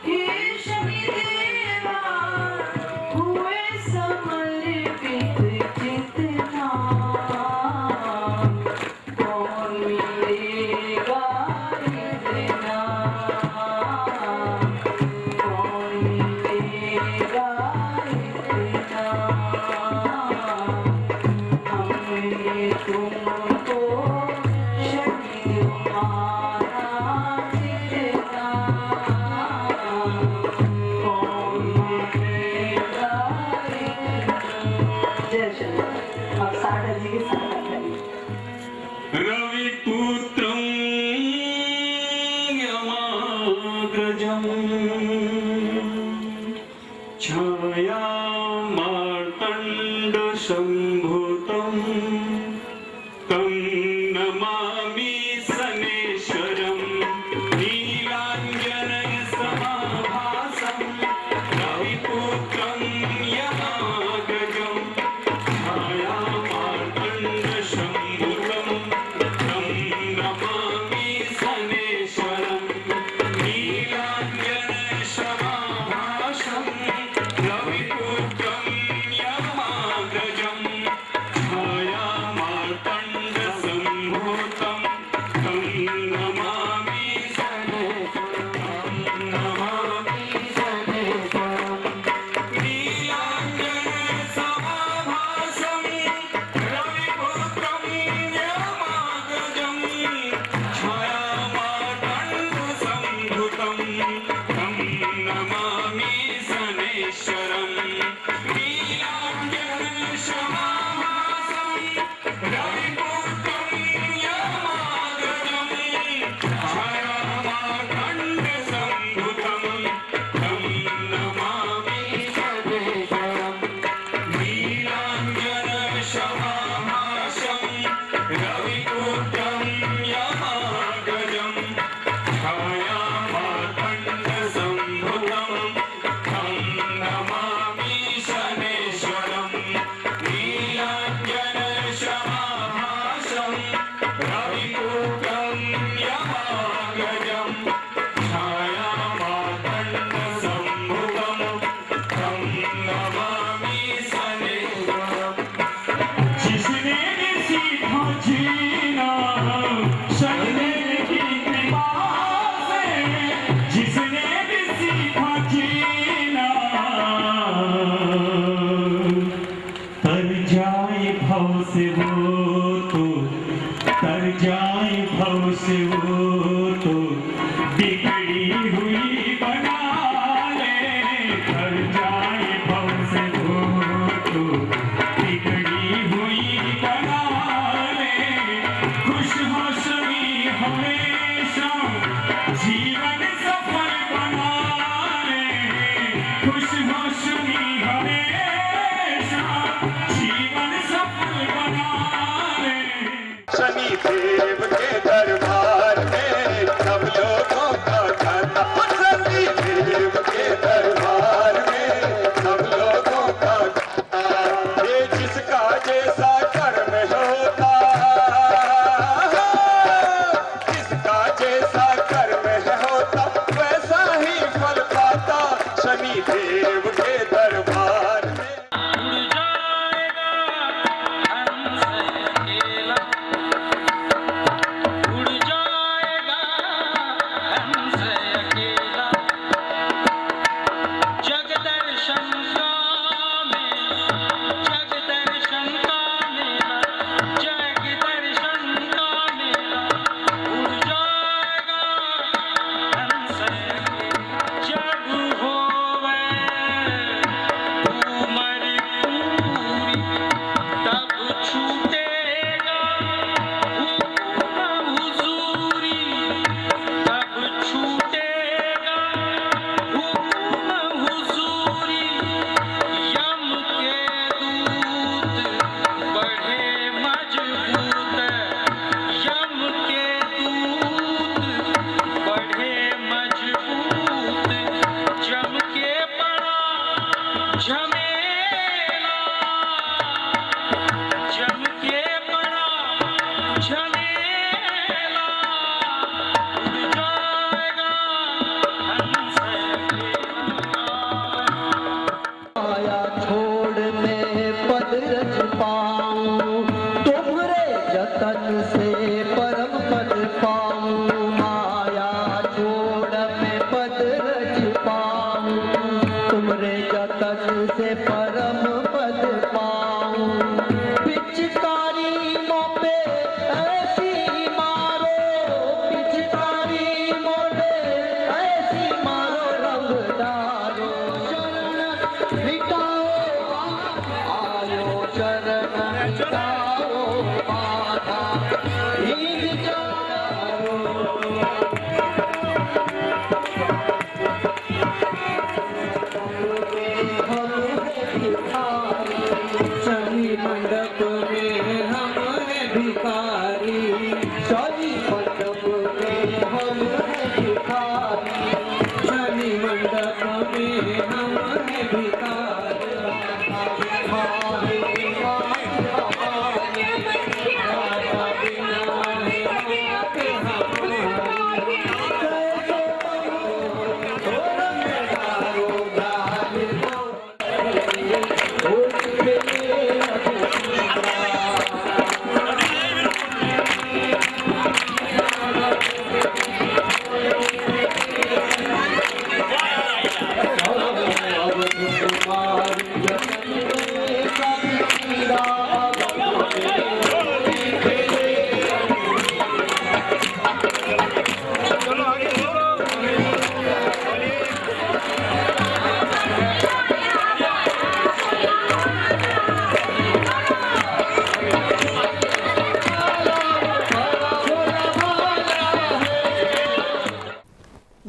हे शनिदेवा, हुए समर्पित जितना, कौन मिलेगा इतना, कौन मिलेगा इतना। हमने तुमको शनिदेव माना जितना, कौन मिलेगा इतना। जय शनि। अब सागर जी के साथ करिए। रविपुत्रं यमाग्रजं छाया मार्तण्ड शम्भुतं, तं नमामि शनेश्वरं, नीलाञ्जनय समाभासं, रविपुत्रं यमाग्रजं छाया मार्तण्ड शम्भुतं, तं भव से वो तो तर जाए भव से वो तो बिगड़ी हुई बना ले, तर जाए भव से वो तो बिगड़ी हुई बना ले। खुश हो सभी हमेशा जीवन सफल बना ले, खुश हो सभी हमेशा जीवन सफल बना ले। शनि देव के दरबार में सब लोगों का खाता, शनि देव के दरबार में सब लोगों का खाता। ये जिसका जैसा कर्म होता, जिसका जैसा कर्म होता वैसा ही फल पाता, शनि देव के दरबार में।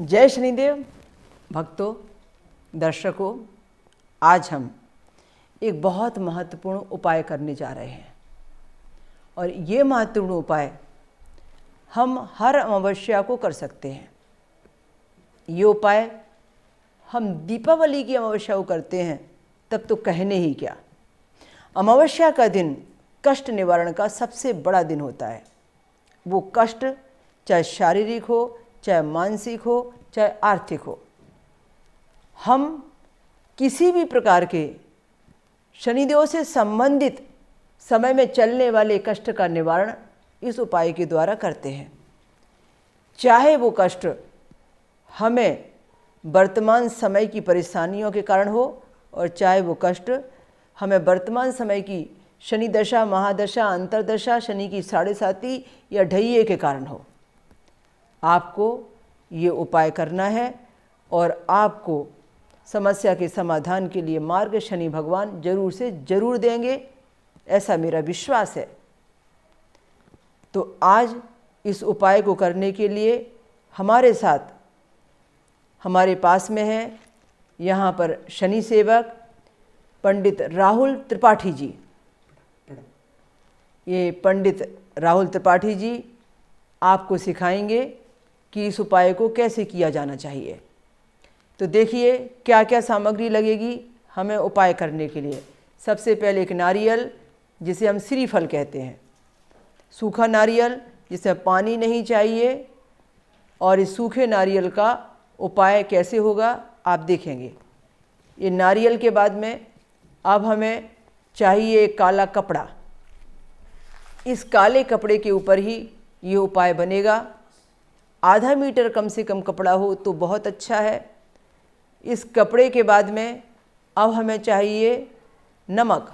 जय शनिदेव भक्तों, दर्शकों, आज हम एक बहुत महत्वपूर्ण उपाय करने जा रहे हैं और ये महत्वपूर्ण उपाय हम हर अमावस्या को कर सकते हैं। ये उपाय हम दीपावली की अमावस्या को करते हैं तब तो कहने ही क्या। अमावस्या का दिन कष्ट निवारण का सबसे बड़ा दिन होता है। वो कष्ट चाहे शारीरिक हो, चाहे मानसिक हो, चाहे आर्थिक हो, हम किसी भी प्रकार के शनिदेव से संबंधित समय में चलने वाले कष्ट का निवारण इस उपाय के द्वारा करते हैं। चाहे वो कष्ट हमें वर्तमान समय की परेशानियों के कारण हो और चाहे वो कष्ट हमें वर्तमान समय की शनि दशा, महादशा, अंतरदशा, शनि की 7.5 या ढैये के कारण हो। आपको ये उपाय करना है और आपको समस्या के समाधान के लिए मार्ग शनि भगवान जरूर से जरूर देंगे, ऐसा मेरा विश्वास है। तो आज इस उपाय को करने के लिए हमारे साथ हमारे पास में है यहाँ पर शनि सेवक पंडित राहुल त्रिपाठी जी। ये पंडित राहुल त्रिपाठी जी आपको सिखाएंगे कि इस उपाय को कैसे किया जाना चाहिए। तो देखिए क्या क्या सामग्री लगेगी हमें उपाय करने के लिए। सबसे पहले एक नारियल, जिसे हम श्रीफल कहते हैं, सूखा नारियल जिसमें पानी नहीं चाहिए। और इस सूखे नारियल का उपाय कैसे होगा आप देखेंगे। ये नारियल के बाद में अब हमें चाहिए एक काला कपड़ा। इस काले कपड़े के ऊपर ही ये उपाय बनेगा। आधा मीटर कम से कम कपड़ा हो तो बहुत अच्छा है। इस कपड़े के बाद में अब हमें चाहिए नमक।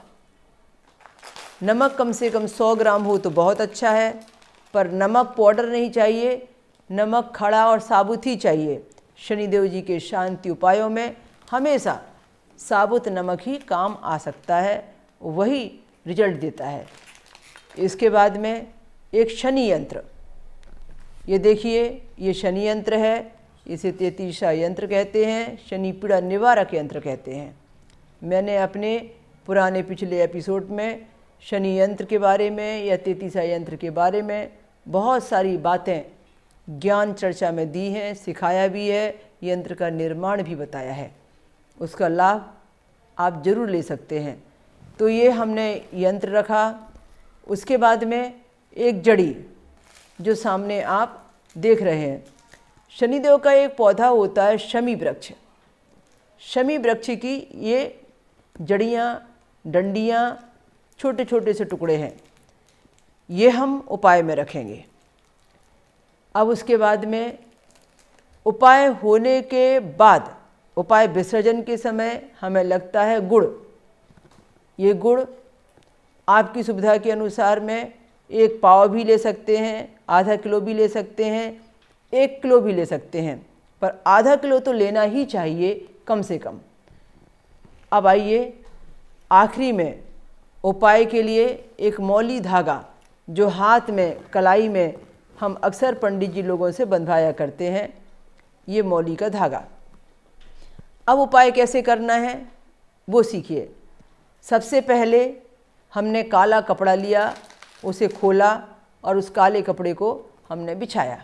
नमक कम से कम 100 ग्राम हो तो बहुत अच्छा है, पर नमक पाउडर नहीं चाहिए, नमक खड़ा और साबुत ही चाहिए। शनिदेव जी के शांति उपायों में हमेशा साबुत नमक ही काम आ सकता है, वही रिजल्ट देता है। इसके बाद में एक शनि यंत्र, ये देखिए ये शनि यंत्र है, इसे 33 यंत्र कहते हैं, शनि पीड़ा निवारक यंत्र कहते हैं। मैंने अपने पुराने पिछले एपिसोड में शनि यंत्र के बारे में या 33 यंत्र के बारे में बहुत सारी बातें ज्ञान चर्चा में दी हैं, सिखाया भी है, यंत्र का निर्माण भी बताया है। उसका लाभ आप जरूर ले सकते हैं। तो ये हमने यंत्र रखा। उसके बाद में एक जड़ी जो सामने आप देख रहे हैं, शनिदेव का एक पौधा होता है शमी वृक्ष। शमी वृक्ष की ये जड़ियाँ, डंडियाँ, छोटे छोटे से टुकड़े हैं, ये हम उपाय में रखेंगे। अब उसके बाद में उपाय होने के बाद, उपाय विसर्जन के समय हमें लगता है गुड़। ये गुड़ आपकी सुविधा के अनुसार में 1 पाव भी ले सकते हैं, आधा किलो भी ले सकते हैं, 1 किलो भी ले सकते हैं, पर आधा किलो तो लेना ही चाहिए कम से कम। अब आइए आखिरी में उपाय के लिए एक मौली धागा, जो हाथ में कलाई में हम अक्सर पंडित जी लोगों से बंधवाया करते हैं, ये मौली का धागा। अब उपाय कैसे करना है वो सीखिए। सबसे पहले हमने काला कपड़ा लिया, उसे खोला और उस काले कपड़े को हमने बिछाया।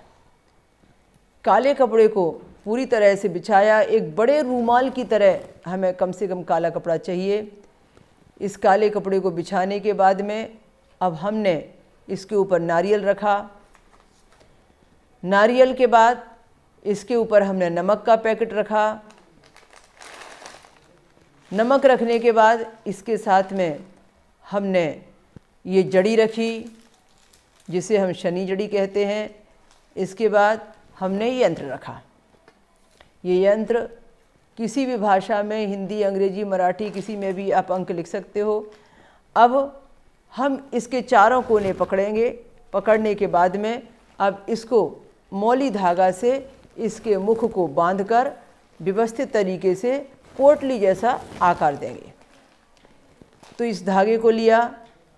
काले कपड़े को पूरी तरह से बिछाया। एक बड़े रूमाल की तरह हमें कम से कम काला कपड़ा चाहिए। इस काले कपड़े को बिछाने के बाद में अब हमने इसके ऊपर नारियल रखा। नारियल के बाद इसके ऊपर हमने नमक का पैकेट रखा। नमक रखने के बाद इसके साथ में हमने ये जड़ी रखी, जिसे हम शनि जड़ी कहते हैं। इसके बाद हमने यंत्र रखा। ये यंत्र किसी भी भाषा में, हिंदी, अंग्रेजी, मराठी, किसी में भी आप अंक लिख सकते हो। अब हम इसके चारों कोने पकड़ेंगे। पकड़ने के बाद में अब इसको मौली धागा से इसके मुख को बांधकर व्यवस्थित तरीके से पोटली जैसा आकार देंगे। तो इस धागे को लिया,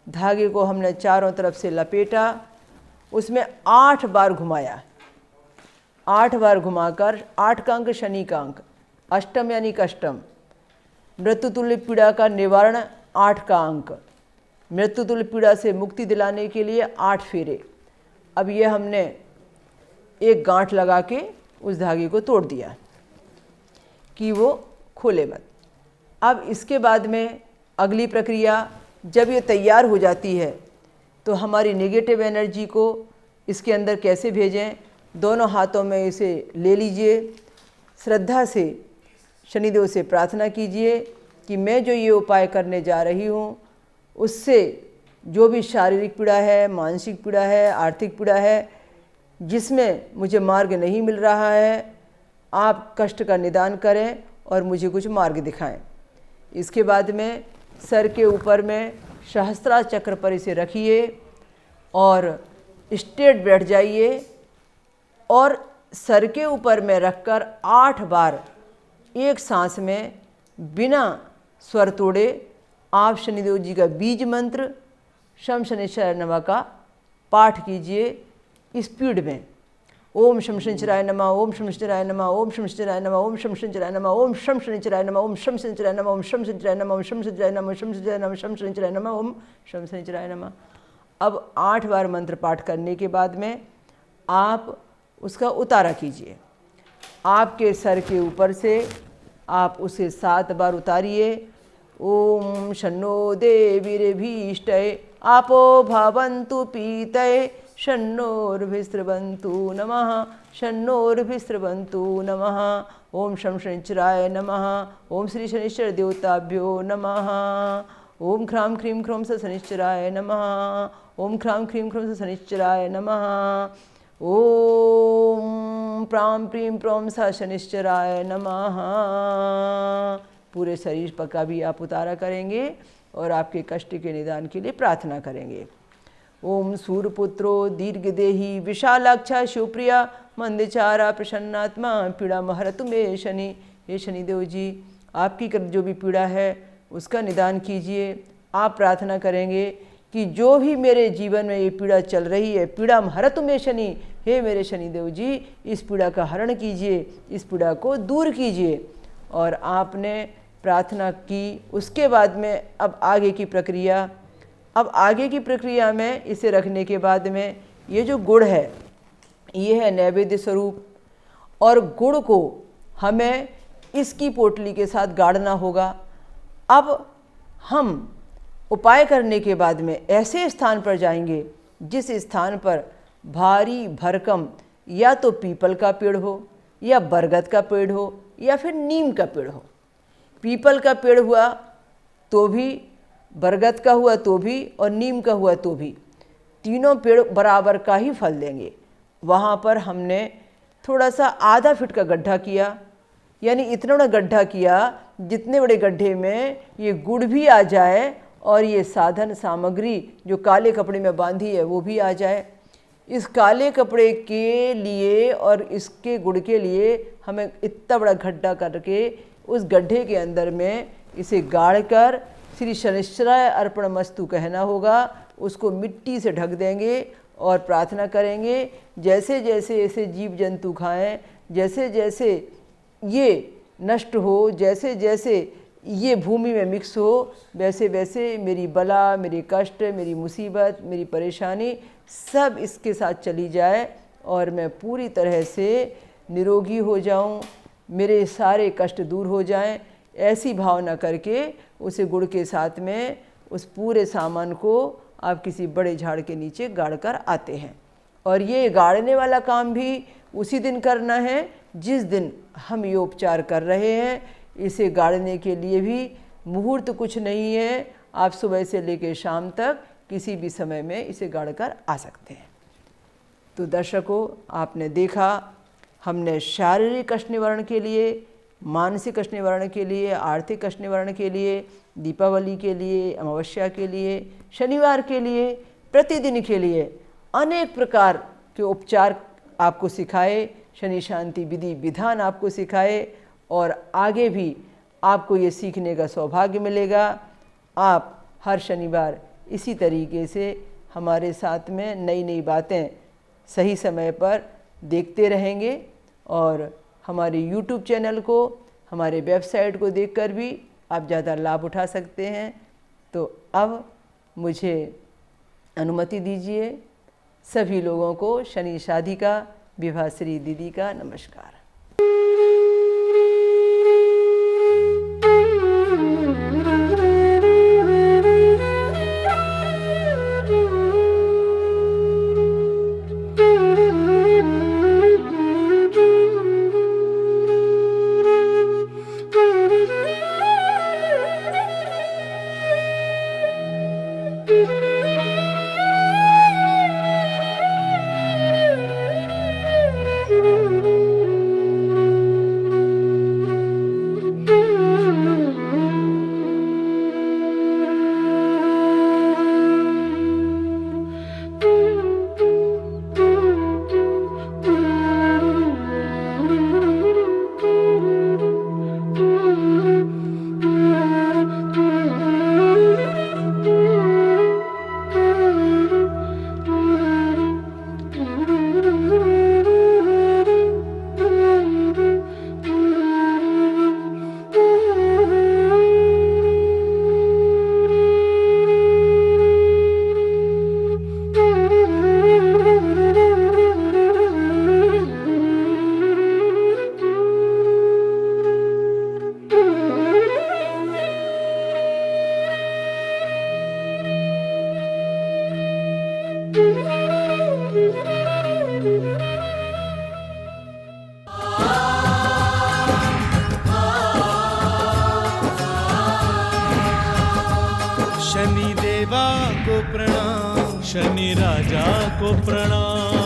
धागे को हमने चारों तरफ से लपेटा, उसमें 8 बार घुमाया। 8 बार घुमाकर 8 का अंक शनि का अंक, अष्टम यानी कष्टम, मृत्युतुल्य पीड़ा का निवारण 8 का अंक, मृत्युतुल्य पीड़ा से मुक्ति दिलाने के लिए 8 फेरे। अब ये हमने एक गांठ लगा के उस धागे को तोड़ दिया कि वो खोले मत। अब इसके बाद में अगली प्रक्रिया, जब ये तैयार हो जाती है तो हमारी नेगेटिव एनर्जी को इसके अंदर कैसे भेजें, दोनों हाथों में इसे ले लीजिए। श्रद्धा से शनिदेव से प्रार्थना कीजिए कि मैं जो ये उपाय करने जा रही हूँ उससे जो भी शारीरिक पीड़ा है, मानसिक पीड़ा है, आर्थिक पीड़ा है, जिसमें मुझे मार्ग नहीं मिल रहा है, आप कष्ट का निदान करें और मुझे कुछ मार्ग दिखाएं। इसके बाद में सर के ऊपर में सहस्त्रा चक्र पर इसे रखिए और स्ट्रेट बैठ जाइए और सर के ऊपर में रखकर 8 बार एक सांस में बिना स्वर तोड़े आप शनिदेव जी का बीज मंत्र शम शनिश्चराय नमः का पाठ कीजिए स्पीड में। ओम शम शनिश्चराय नमः, ओम शम शनिश्चराय नमः, ओम शम शनिश्चराय नमः, ओम शम शनिश्चराय नमः, ओम शम शनिश्चराय नमः, ओम शम शनिश्चराय नमः, ओम शम शनिश्चराय नमः, ओम शम शनिश्चराय नमः, शम शनिश्चराय नमः, शम शनिश्चराय नमः, ओम शम शनिश्चराय नमः। अब 8 बार मंत्र पाठ करने के बाद में आप उसका उतारा कीजिए। आपके सर के ऊपर से आप उसे 7 बार उतारिए। ओम शन्नो देवीर्भीष्टये आपो भवन्तु पीतये शन्नोर्भिस्रवन्तु नमः, शन्नोर्भिस्रवन्तु नमः। ओम शम शनिश्चराय नमः, ओम श्री शनिश्चर देवताभ्यो नमः। ओम ख्राम ख्रीं ख्रौं स शनिश्चराय नमः, ओम ख्राम ख्रीं ख्रौं स शनिश्चराय नमः। ओम प्रां प्रीं प्रौं स शनिश्चराय नमः। पूरे शरीर पर का भी आप उतारा करेंगे और आपके कष्ट के निदान के लिए प्रार्थना करेंगे। ओम सूर्यपुत्रो दीर्घदेही विशालाक्षा शिवप्रिया मंदचारा प्रसन्नात्मा पीड़ा महरतु मे शनि। हे शनिदेव जी, आपकी जो भी पीड़ा है उसका निदान कीजिए। आप प्रार्थना करेंगे कि जो भी मेरे जीवन में ये पीड़ा चल रही है, पीड़ा महरतु मे शनि, हे मेरे शनिदेव जी, इस पीड़ा का हरण कीजिए, इस पीड़ा को दूर कीजिए। और आपने प्रार्थना की। उसके बाद में अब आगे की प्रक्रिया में इसे रखने के बाद में ये जो गुड़ है ये है नैवेद्य स्वरूप, और गुड़ को हमें इसकी पोटली के साथ गाड़ना होगा। अब हम उपाय करने के बाद में ऐसे स्थान पर जाएंगे जिस स्थान पर भारी भरकम या तो पीपल का पेड़ हो या बरगद का पेड़ हो या फिर नीम का पेड़ हो। पीपल का पेड़ हुआ तो भी, बरगद का हुआ तो भी और नीम का हुआ तो भी, तीनों पेड़ बराबर का ही फल देंगे। वहाँ पर हमने थोड़ा सा आधा फीट का गड्ढा किया, यानी इतना बड़ा गड्ढा किया जितने बड़े गड्ढे में ये गुड़ भी आ जाए और ये साधन सामग्री जो काले कपड़े में बांधी है वो भी आ जाए। इस काले कपड़े के लिए और इसके गुड़ के लिए हमें इतना बड़ा गड्ढा करके उस गड्ढे के अंदर में इसे गाड़ कर श्री शनिश्चराय अर्पण मस्तु कहना होगा। उसको मिट्टी से ढक देंगे और प्रार्थना करेंगे, जैसे जैसे ऐसे जीव जंतु खाएं, जैसे जैसे ये नष्ट हो, जैसे जैसे ये भूमि में मिक्स हो, वैसे वैसे मेरी बला, मेरी कष्ट, मेरी मुसीबत, मेरी परेशानी सब इसके साथ चली जाए और मैं पूरी तरह से निरोगी हो जाऊं, मेरे सारे कष्ट दूर हो जाएं। ऐसी भावना करके उसे गुड़ के साथ में उस पूरे सामान को आप किसी बड़े झाड़ के नीचे गाड़ कर आते हैं। और ये गाड़ने वाला काम भी उसी दिन करना है जिस दिन हम ये उपचार कर रहे हैं। इसे गाड़ने के लिए भी मुहूर्त कुछ नहीं है, आप सुबह से लेकर शाम तक किसी भी समय में इसे गाड़ कर आ सकते हैं। तो दर्शकों, आपने देखा हमने शारीरिक कष्ट निवारण के लिए, मानसिक कष्ट निवारण के लिए, आर्थिक कष्ट निवारण के लिए, दीपावली के लिए, अमावस्या के लिए, शनिवार के लिए, प्रतिदिन के लिए अनेक प्रकार के उपचार आपको सिखाए, शनि शांति विधि विधान आपको सिखाए और आगे भी आपको ये सीखने का सौभाग्य मिलेगा। आप हर शनिवार इसी तरीके से हमारे साथ में नई नई बातें सही समय पर देखते रहेंगे और हमारे YouTube चैनल को, हमारे वेबसाइट को देखकर भी आप ज़्यादा लाभ उठा सकते हैं। तो अब मुझे अनुमति दीजिए। सभी लोगों को शनि शाधिका विभाश्री दीदी का नमस्कार। शनि देवा को प्रणाम, शनि राजा को प्रणाम।